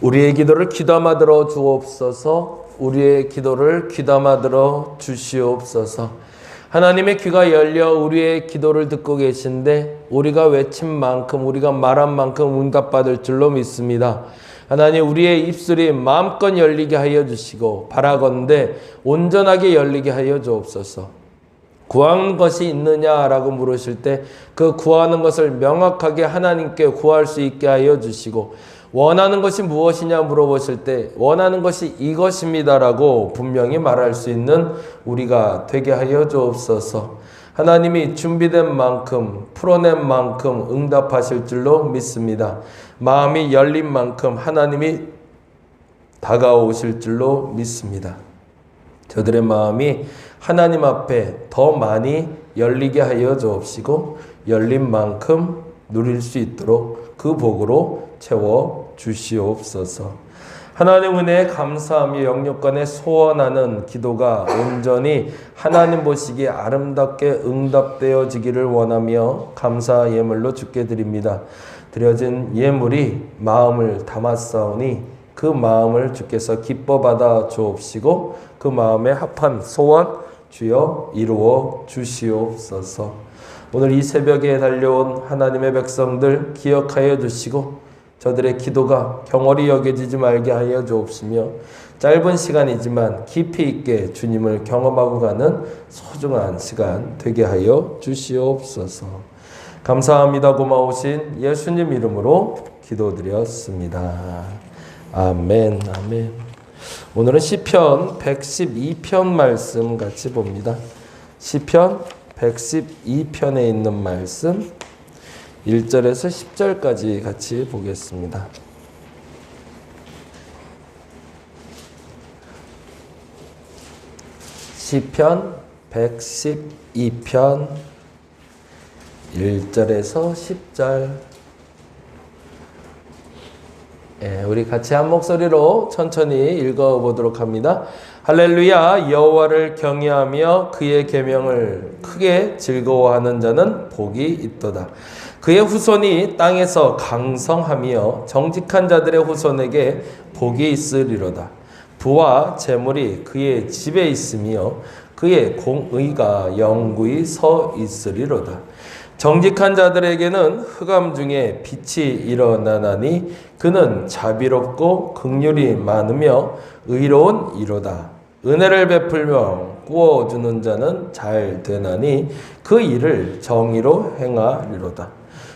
우리의 기도를 귀담아 들어 주옵소서. 우리의 기도를 귀담아 들어 주시옵소서. 하나님의 귀가 열려 우리의 기도를 듣고 계신데 우리가 외친 만큼, 우리가 말한 만큼 응답받을 줄로 믿습니다. 하나님, 우리의 입술이 마음껏 열리게 하여 주시고 바라건대 온전하게 열리게 하여 주옵소서. 구하는 것이 있느냐라고 물으실 때 그 구하는 것을 명확하게 하나님께 구할 수 있게 하여 주시고, 원하는 것이 무엇이냐 물어보실 때 원하는 것이 이것입니다라고 분명히 말할 수 있는 우리가 되게 하여 주옵소서. 하나님이 준비된 만큼, 풀어낸 만큼 응답하실 줄로 믿습니다. 마음이 열린 만큼 하나님이 다가오실 줄로 믿습니다. 저들의 마음이 하나님 앞에 더 많이 열리게 하여 주옵시고, 열린 만큼 누릴 수 있도록 그 복으로 채워 주시옵소서. 하나님 은혜에 감사하며 영육간에 소원하는 기도가 온전히 하나님 보시기에 아름답게 응답되어지기를 원하며 감사 예물로 주께 드립니다. 드려진 예물이 마음을 담았사오니 그 마음을 주께서 기뻐 받아 주옵시고, 그 마음에 합한 소원 주여 이루어 주시옵소서. 오늘 이 새벽에 달려온 하나님의 백성들 기억하여 주시고, 저들의 기도가 경홀히 여겨지지 말게 하여 주옵시며, 짧은 시간이지만 깊이 있게 주님을 경험하고 가는 소중한 시간 되게 하여 주시옵소서. 감사합니다. 고마우신 예수님 이름으로 기도드렸습니다. 아멘, 아멘. 오늘은 시편 112편 말씀 같이 봅니다. 시편 112편에 있는 말씀 1절에서 10절까지 같이 보겠습니다. 시편 112편 1절에서 10절. 우리 같이 한 목소리로 천천히 읽어보도록 합니다. 할렐루야. 여호와를 경외하며 그의 계명을 크게 즐거워하는 자는 복이 있도다. 그의 후손이 땅에서 강성하며 정직한 자들의 후손에게 복이 있으리로다. 부와 재물이 그의 집에 있으며 그의 공의가 영구히 서 있으리로다. 정직한 자들에게는 흑암 중에 빛이 일어나나니 그는 자비롭고 긍휼이 많으며 의로운 이로다. 은혜를 베풀며 구워주는 자는 잘 되나니 그 일을 정의로 행하리로다.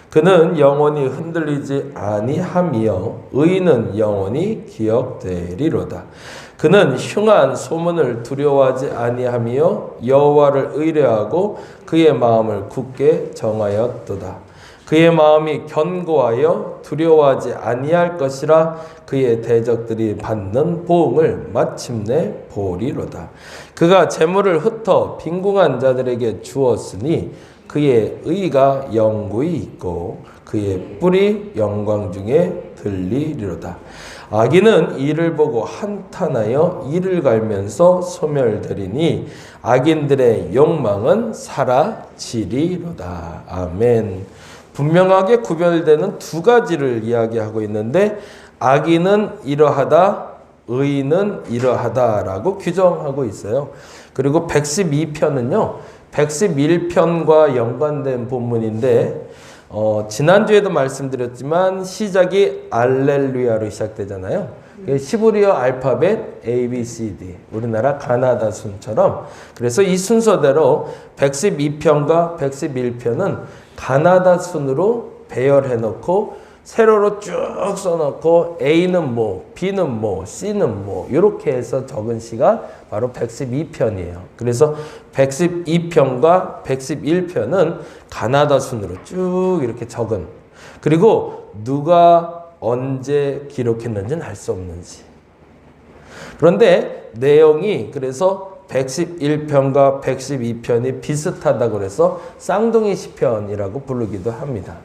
그는 영원히 흔들리지 아니하며 의인은 영원히 기억되리로다. 그는 흉한 소문을 두려워하지 아니하며 여호와를 의뢰하고 그의 마음을 굳게 정하였도다. 그의 마음이 견고하여 두려워하지 아니할 것이라. 그의 대적들이 받는 보응을 마침내 보리로다. 그가 재물을 흩어 빈궁한 자들에게 주었으니 그의 의가 영구히 있고 그의 뿔이 영광 중에 들리리로다. 악인은 이를 보고 한탄하여 이를 갈면서 소멸되리니 악인들의 욕망은 사라지리로다. 아멘. 분명하게 구별되는 두 가지를 이야기하고 있는데, 악인은 이러하다, 의인은 이러하다라고 규정하고 있어요. 그리고 112편은요, 111편과 연관된 본문인데, 지난주에도 말씀드렸지만 시작이 알렐루야로 시작되잖아요. 시브리어 알파벳 A, B, C, D, 우리나라 가나다 순처럼. 그래서 이 순서대로 112편과 111편은 가나다 순으로 배열해 놓고 세로로 쭉 써놓고 A는 뭐, B는 뭐, C는 뭐 이렇게 해서 적은 시가 바로 112편이에요. 그래서 112편과 111편은 가나다 순으로 쭉 이렇게 적은, 그리고 누가 언제 기록했는지는 알 수 없는지. 그런데 내용이 그래서 111편과 112편이 비슷하다고 해서 쌍둥이 시편이라고 부르기도 합니다.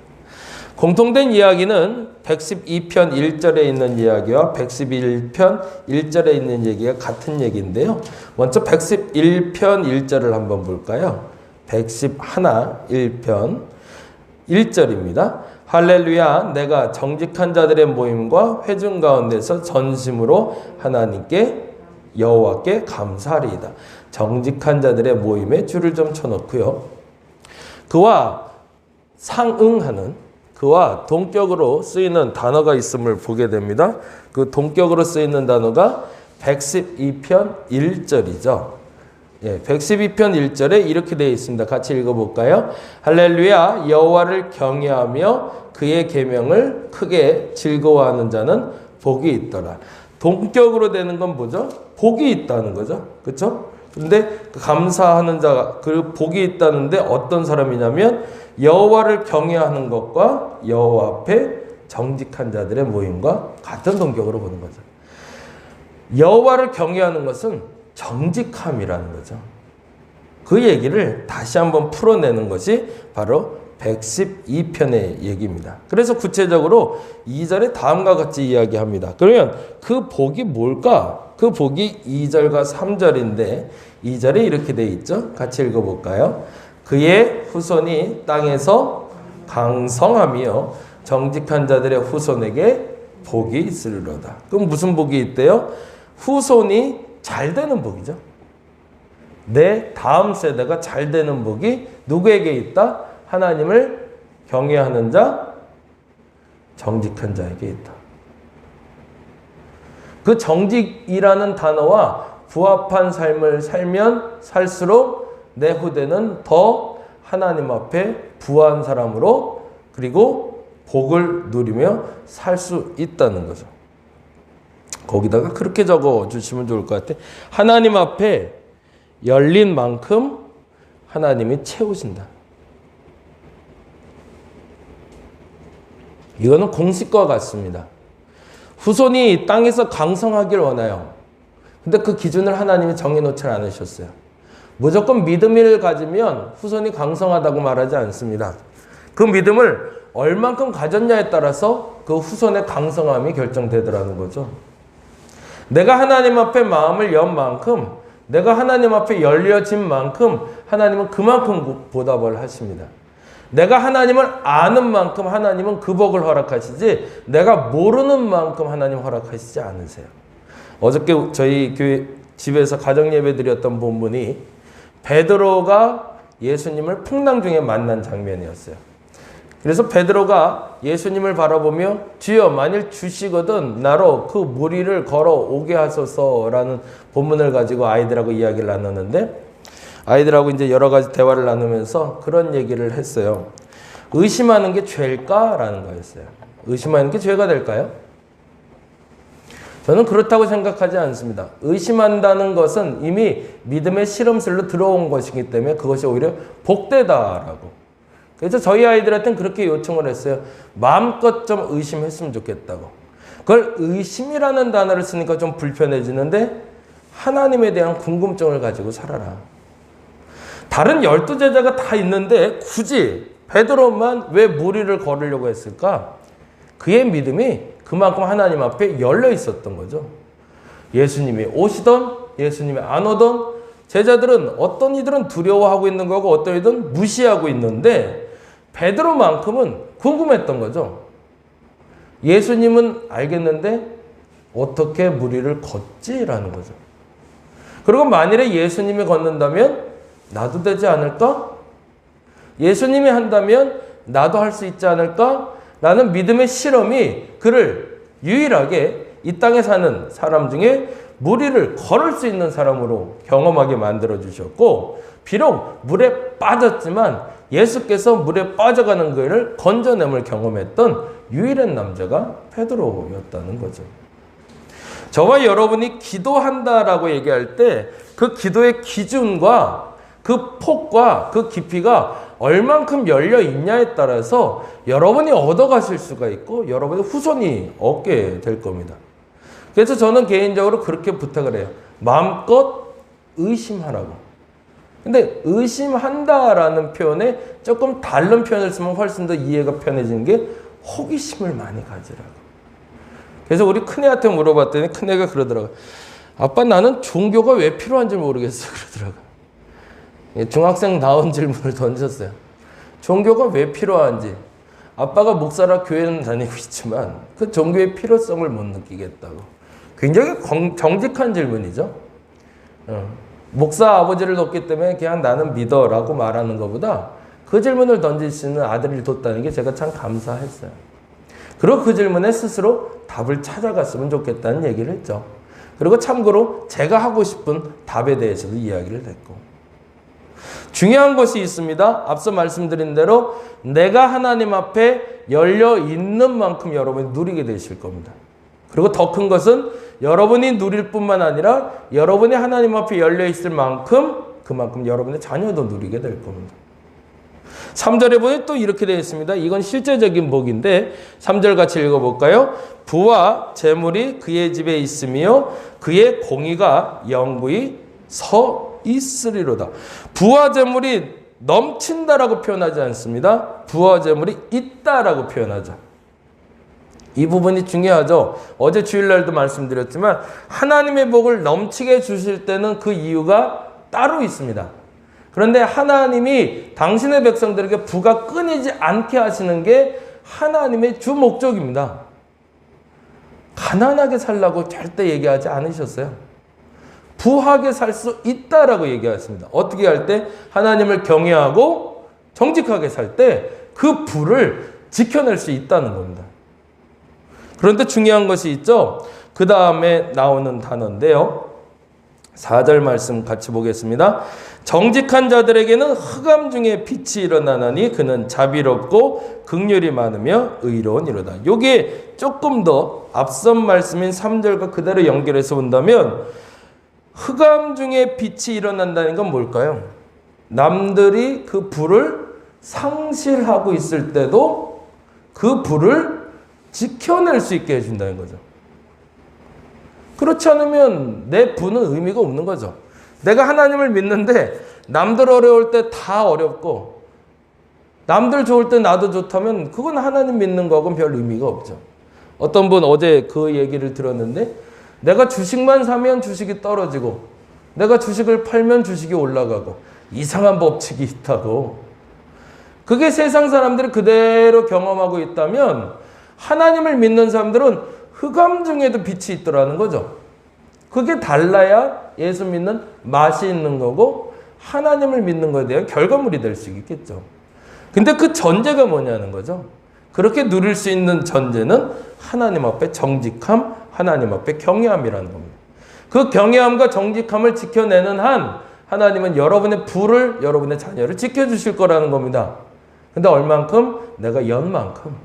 공통된 이야기는 112편 1절에 있는 이야기와 111편 1절에 있는 얘기가 같은 얘기인데요. 먼저 111편 1절을 한번 볼까요? 111 1편 1절입니다. 할렐루야, 내가 정직한 자들의 모임과 회중 가운데서 전심으로 하나님께 여호와께 감사하리이다. 정직한 자들의 모임에 줄을 좀 쳐놓고요. 그와 상응하는, 그와 동격으로 쓰이는 단어가 있음을 보게 됩니다. 그 동격으로 쓰이는 단어가 112편 1절이죠. 예, 112편 1절에 이렇게 되어 있습니다. 같이 읽어볼까요? 할렐루야, 여호와를 경외하며 그의 계명을 크게 즐거워하는 자는 복이 있더라. 동격으로 되는 건 뭐죠? 복이 있다는 거죠. 그렇죠? 근데 감사하는 자가 그 복이 있다는데 어떤 사람이냐면 여호와를 경외하는 것과 여호와 앞에 정직한 자들의 모임과 같은 동격으로 보는 거죠. 여호와를 경외하는 것은 정직함이라는 거죠. 그 얘기를 다시 한번 풀어내는 것이 바로 112편의 얘기입니다. 그래서 구체적으로 2절에 다음과 같이 이야기합니다. 그러면 그 복이 뭘까? 그 복이 2절과 3절인데 2절에 이렇게 돼 있죠. 같이 읽어볼까요? 그의 후손이 땅에서 강성하며 정직한 자들의 후손에게 복이 있으리로다. 그럼 무슨 복이 있대요? 후손이 잘 되는 복이죠. 내 다음 세대가 잘 되는 복이 누구에게 있다? 하나님을 경외하는 자, 정직한 자에게 있다. 그 정직이라는 단어와 부합한 삶을 살면 살수록 내 후대는 더 하나님 앞에 부한 사람으로 그리고 복을 누리며 살 수 있다는 거죠. 거기다가 그렇게 적어 주시면 좋을 것 같아요. 하나님 앞에 열린 만큼 하나님이 채우신다. 이거는 공식과 같습니다. 후손이 땅에서 강성하길 원해요. 근데 그 기준을 하나님이 정해놓지 않으셨어요. 무조건 믿음을 가지면 후손이 강성하다고 말하지 않습니다. 그 믿음을 얼만큼 가졌냐에 따라서 그 후손의 강성함이 결정되더라는 거죠. 내가 하나님 앞에 마음을 연 만큼, 내가 하나님 앞에 열려진 만큼 하나님은 그만큼 보답을 하십니다. 내가 하나님을 아는 만큼 하나님은 그 복을 허락하시지 내가 모르는 만큼 하나님 허락하시지 않으세요. 어저께 저희 교회 집에서 가정예배 드렸던 본문이 베드로가 예수님을 풍랑 중에 만난 장면이었어요. 그래서 베드로가 예수님을 바라보며 주여 만일 주시거든 나로 그 무리를 걸어오게 하소서라는 본문을 가지고 아이들하고 이야기를 나눴는데 아이들하고 이제 여러 가지 대화를 나누면서 그런 얘기를 했어요. 의심하는 게 죄일까라는 거였어요. 의심하는 게 죄가 될까요? 저는 그렇다고 생각하지 않습니다. 의심한다는 것은 이미 믿음의 실험실로 들어온 것이기 때문에 그것이 오히려 복되다라고. 그래서 저희 아이들한테는 그렇게 요청을 했어요. 마음껏 좀 의심했으면 좋겠다고. 그걸 의심이라는 단어를 쓰니까 좀 불편해지는데 하나님에 대한 궁금증을 가지고 살아라. 다른 12제자가 다 있는데 굳이 베드로만 왜 무리를 걸으려고 했을까? 그의 믿음이 그만큼 하나님 앞에 열려 있었던 거죠. 예수님이 오시던 예수님이 안 오던 제자들은 어떤 이들은 두려워하고 있는 거고 어떤 이들은 무시하고 있는데 베드로만큼은 궁금했던 거죠. 예수님은 알겠는데 어떻게 무리를 걷지라는 거죠. 그리고 만일에 예수님이 걷는다면 나도 되지 않을까? 예수님이 한다면 나도 할 수 있지 않을까? 라는 믿음의 실험이 그를 유일하게 이 땅에 사는 사람 중에 무리를 걸을 수 있는 사람으로 경험하게 만들어 주셨고 비록 물에 빠졌지만 예수께서 물에 빠져가는 것을 건져냄을 경험했던 유일한 남자가 베드로였다는 거죠. 저와 여러분이 기도한다라고 얘기할 때 그 기도의 기준과 그 폭과 그 깊이가 얼만큼 열려 있냐에 따라서 여러분이 얻어가실 수가 있고 여러분의 후손이 얻게 될 겁니다. 그래서 저는 개인적으로 그렇게 부탁을 해요. 마음껏 의심하라고. 근데 의심한다라는 표현에 조금 다른 표현을 쓰면 훨씬 더 이해가 편해지는 게 호기심을 많이 가지라고. 그래서 우리 큰애한테 물어봤더니 큰애가 그러더라고요. 아빠 나는 종교가 왜 필요한지 모르겠어 그러더라고요. 중학생다운 질문을 던졌어요. 종교가 왜 필요한지. 아빠가 목사라 교회는 다니고 있지만 그 종교의 필요성을 못 느끼겠다고. 굉장히 정직한 질문이죠. 목사 아버지를 뒀기 때문에 그냥 나는 믿어 라고 말하는 것보다 그 질문을 던질 수 있는 아들을 뒀다는 게 제가 참 감사했어요. 그리고 그 질문에 스스로 답을 찾아갔으면 좋겠다는 얘기를 했죠. 그리고 참고로 제가 하고 싶은 답에 대해서도 이야기를 했고. 중요한 것이 있습니다. 앞서 말씀드린 대로 내가 하나님 앞에 열려 있는 만큼 여러분이 누리게 되실 겁니다. 그리고 더 큰 것은 여러분이 누릴 뿐만 아니라 여러분이 하나님 앞에 열려 있을 만큼 그만큼 여러분의 자녀도 누리게 될 겁니다. 3절에 보니 또 이렇게 되어 있습니다. 이건 실제적인 복인데 3절 같이 읽어볼까요? 부와 재물이 그의 집에 있으며 그의 공의가 영구히 서 있으리로다. 부와 재물이 넘친다라고 표현하지 않습니다. 부와 재물이 있다라고 표현하죠. 이 부분이 중요하죠. 어제 주일날도 말씀드렸지만 하나님의 복을 넘치게 주실 때는 그 이유가 따로 있습니다. 그런데 하나님이 당신의 백성들에게 부가 끊이지 않게 하시는 게 하나님의 주 목적입니다. 가난하게 살라고 절대 얘기하지 않으셨어요. 부하게 살 수 있다라고 얘기했습니다. 어떻게 할 때? 하나님을 경외하고 정직하게 살 때 그 부를 지켜낼 수 있다는 겁니다. 그런데 중요한 것이 있죠. 그 다음에 나오는 단어인데요. 4절 말씀 같이 보겠습니다. 정직한 자들에게는 흑암 중에 빛이 일어나나니 그는 자비롭고 긍휼이 많으며 의로우니로다. 요게 조금 더 앞선 말씀인 3절과 그대로 연결해서 본다면 흑암 중에 빛이 일어난다는 건 뭘까요? 남들이 그 불을 상실하고 있을 때도 그 불을 지켜낼 수 있게 해준다는 거죠. 그렇지 않으면 내 부는 의미가 없는 거죠. 내가 하나님을 믿는데 남들 어려울 때 다 어렵고 남들 좋을 때 나도 좋다면 그건 하나님 믿는 거하고는 별 의미가 없죠. 어떤 분 어제 그 얘기를 들었는데 내가 주식만 사면 주식이 떨어지고 내가 주식을 팔면 주식이 올라가고 이상한 법칙이 있다고. 그게 세상 사람들이 그대로 경험하고 있다면 하나님을 믿는 사람들은 흑암 중에도 빛이 있더라는 거죠. 그게 달라야 예수 믿는 맛이 있는 거고 하나님을 믿는 것에 대한 결과물이 될 수 있겠죠. 근데 그 전제가 뭐냐는 거죠. 그렇게 누릴 수 있는 전제는 하나님 앞에 정직함, 하나님 앞에 경외함이라는 겁니다. 그 경외함과 정직함을 지켜내는 한 하나님은 여러분의 부를, 여러분의 자녀를 지켜주실 거라는 겁니다. 근데 얼만큼? 내가 연 만큼.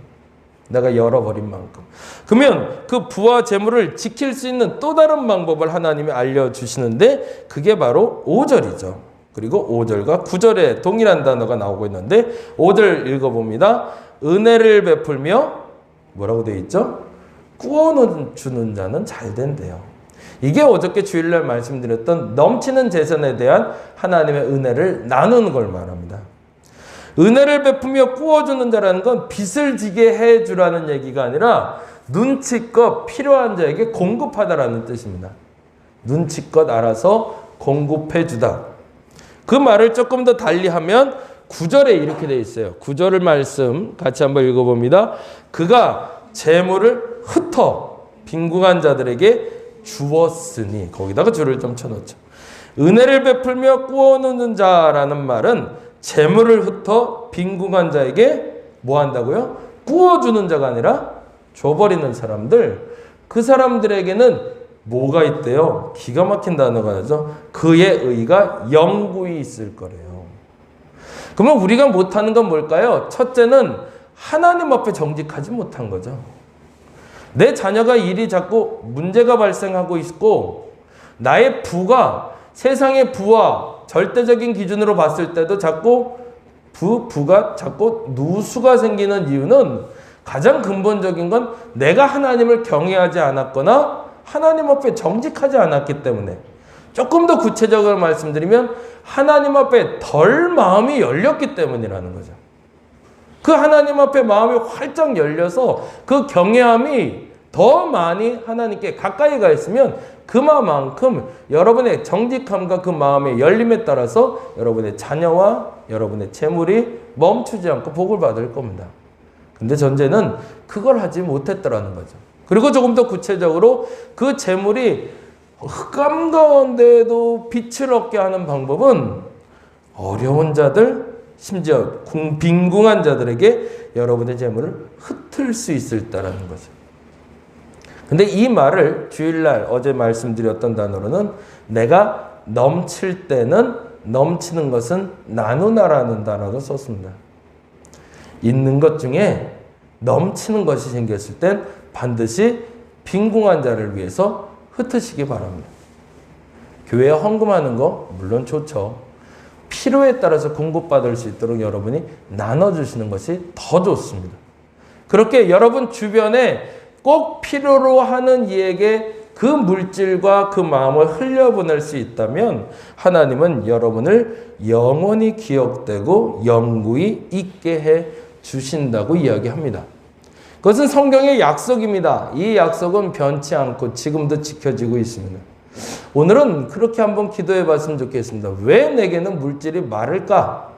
내가 열어버린 만큼. 그러면 그 부와 재물을 지킬 수 있는 또 다른 방법을 하나님이 알려주시는데 그게 바로 5절이죠. 그리고 5절과 9절에 동일한 단어가 나오고 있는데 5절 읽어봅니다. 은혜를 베풀며 뭐라고 되어 있죠? 꾸어주는 자는 잘 된대요. 이게 어저께 주일날 말씀드렸던 넘치는 재산에 대한 하나님의 은혜를 나누는 걸 말합니다. 은혜를 베푸며 꾸어주는 자라는 건 빚을 지게 해주라는 얘기가 아니라 눈치껏 필요한 자에게 공급하다라는 뜻입니다. 눈치껏 알아서 공급해주다. 그 말을 조금 더 달리하면 9절에 이렇게 되어 있어요. 9절을 말씀 같이 한번 읽어봅니다. 그가 재물을 흩어 빈궁한 자들에게 주었으니 거기다가 줄을 좀 쳐놓죠. 은혜를 베풀며 꾸어놓는 자라는 말은 재물을 흩어 빈궁한 자에게 뭐 한다고요? 꾸어주는 자가 아니라 줘버리는 사람들, 그 사람들에게는 뭐가 있대요? 기가 막힌 단어가 나죠. 그의 의가 영구히 있을 거래요. 그러면 우리가 못하는 건 뭘까요? 첫째는 하나님 앞에 정직하지 못한 거죠. 내 자녀가 일이 자꾸 문제가 발생하고 있고 나의 부가 세상의 부와 절대적인 기준으로 봤을 때도 자꾸 부가 자꾸 누수가 생기는 이유는 가장 근본적인 건 내가 하나님을 경외하지 않았거나 하나님 앞에 정직하지 않았기 때문에. 조금 더 구체적으로 말씀드리면 하나님 앞에 덜 마음이 열렸기 때문이라는 거죠. 그 하나님 앞에 마음이 활짝 열려서 그 경외함이 더 많이 하나님께 가까이 가 있으면 그만큼 여러분의 정직함과 그 마음의 열림에 따라서 여러분의 자녀와 여러분의 재물이 멈추지 않고 복을 받을 겁니다. 근데 전제는 그걸 하지 못했더라는 거죠. 그리고 조금 더 구체적으로 그 재물이 흑암 가운데에도 빛을 얻게 하는 방법은 어려운 자들, 심지어 빈궁한 자들에게 여러분의 재물을 흩을 수 있을다라는 거죠. 근데 이 말을 주일날 어제 말씀드렸던 단어로는 내가 넘칠 때는 넘치는 것은 나누나라는 단어도 썼습니다. 있는 것 중에 넘치는 것이 생겼을 땐 반드시 빈궁한 자를 위해서 흩으시기 바랍니다. 교회에 헌금하는 거 물론 좋죠. 필요에 따라서 공급받을 수 있도록 여러분이 나눠주시는 것이 더 좋습니다. 그렇게 여러분 주변에 꼭 필요로 하는 이에게 그 물질과 그 마음을 흘려보낼 수 있다면 하나님은 여러분을 영원히 기억되고 영구히 있게 해 주신다고 이야기합니다. 그것은 성경의 약속입니다. 이 약속은 변치 않고 지금도 지켜지고 있습니다. 오늘은 그렇게 한번 기도해 봤으면 좋겠습니다. 왜 내게는 물질이 마를까?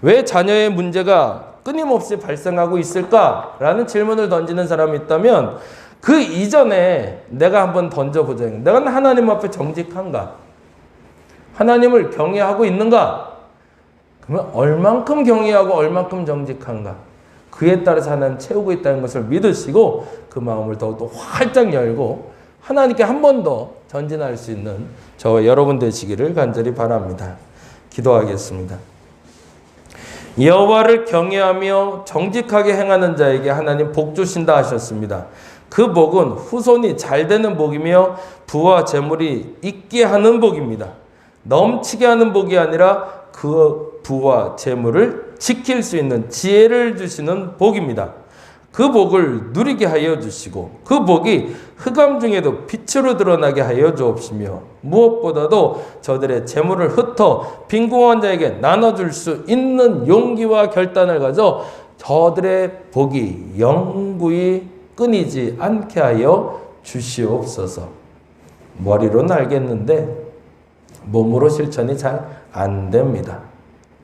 왜 자녀의 문제가 끊임없이 발생하고 있을까? 라는 질문을 던지는 사람이 있다면 그 이전에 내가 한번 던져보자. 내가 하나님 앞에 정직한가? 하나님을 경외하고 있는가? 그러면 얼만큼 경외하고 얼만큼 정직한가? 그에 따라서 하나님 채우고 있다는 것을 믿으시고 그 마음을 더욱더 활짝 열고 하나님께 한 번 더 전진할 수 있는 저와 여러분 되시기를 간절히 바랍니다. 기도하겠습니다. 여호와를 경외하며 정직하게 행하는 자에게 하나님 복 주신다 하셨습니다. 그 복은 후손이 잘 되는 복이며 부와 재물이 있게 하는 복입니다. 넘치게 하는 복이 아니라 그 부와 재물을 지킬 수 있는 지혜를 주시는 복입니다. 그 복을 누리게 하여 주시고 그 복이 흑암 중에도 빛으로 드러나게 하여 주옵시며 무엇보다도 저들의 재물을 흩어 빈궁한 자에게 나눠줄 수 있는 용기와 결단을 가져 저들의 복이 영구히 끊이지 않게 하여 주시옵소서. 머리로는 알겠는데 몸으로 실천이 잘 안 됩니다.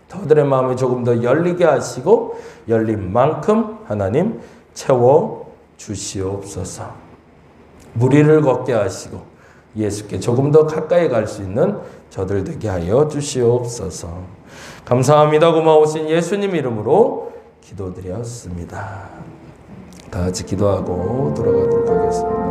저들의 마음이 조금 더 열리게 하시고 열린 만큼 하나님 채워 주시옵소서. 무리를 걷게 하시고 예수께 조금 더 가까이 갈 수 있는 저들 되게 하여 주시옵소서. 감사합니다. 고마우신 예수님 이름으로 기도드렸습니다. 다 같이 기도하고 돌아가도록 하겠습니다.